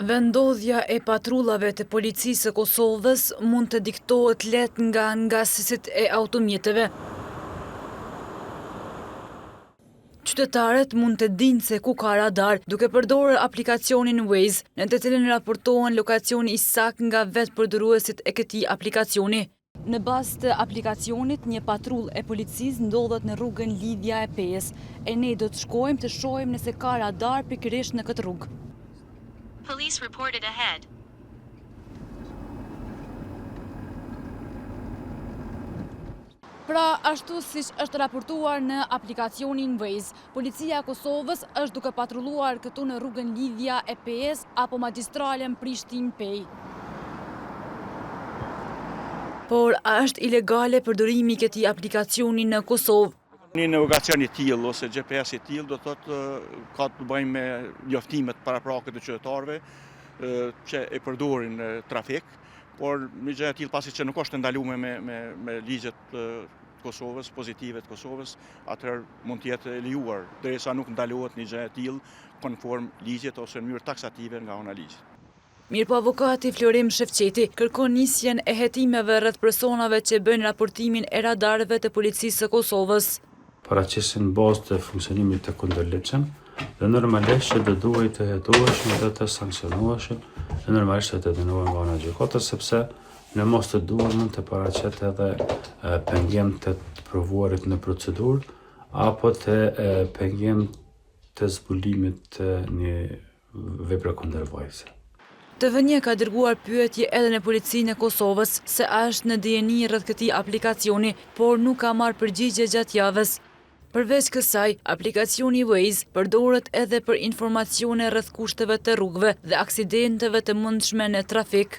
Vendodhja e patrullave të policisë së Kosovës mund të diktohet lehtë nga ngasisit e automjeteve. Qytetarët mund të dinë se ku ka radar duke përdorur aplikacionin Waze, në të cilin raportohen lokacioni i saktë nga vetë përdoruesit e këtij aplikacioni. Në bazë të aplikacionit, një patrull e policisë ndodhet në rrugën Lidhja e Pejës, e ne do të shkojmë të shohim nëse ka radar pikërisht në këtë rrugë. Police reported ahead. Pra, ashtu siç është raportuar në aplikacionin Waze, Policia e Kosovës është duke patrulluar këtu në rrugën Lidhja e Pejës apo magistralen Prishtinë-Pejë. Por a është ilegale përdorimi i këtij aplikacioni në Kosovë? Një navigacion i tillë ose GPS i tillë do thotë ka të bëjë me njoftimet paraprake të qytetarëve që e përdorin trafik, por një gjë e tillë pasi që nuk është ndaluar me ligjet të Kosovës, pozitive të Kosovës, atëherë mund të jetë e lejuar derisa nuk ndalohet një gjë e tillë konform ligjet ose në mënyrë taksative nga ana e ligjit. Mirë po avokati Florim Shefqeti kërkon nisjen e hetimeve rreth personave që bëjnë raportimin e radarëve të policisë së Kosovës. Paraqesin bazë të funksionimit të kundërligjshëm dhe normalisht që do duhet të hetoheshin dhe të sankcionoheshin dhe normalisht të dënohen nga ana e gjykatës, sepse në mos të duhur mund të paraqet edhe pengim të provuarit në procedurë apo të pengim të zbulimit të një vepre kundërvajse. TVN ka dërguar pyetje edhe në policinë e Kosovës se a është në dijeni rreth këtij aplikacioni, por nuk ka marrë përgjigje gjatë javës. Përveç kësaj, aplikacioni Waze përdoret edhe për informacione rreth kushteve të rrugëve dhe aksidenteve të mundshme në trafik.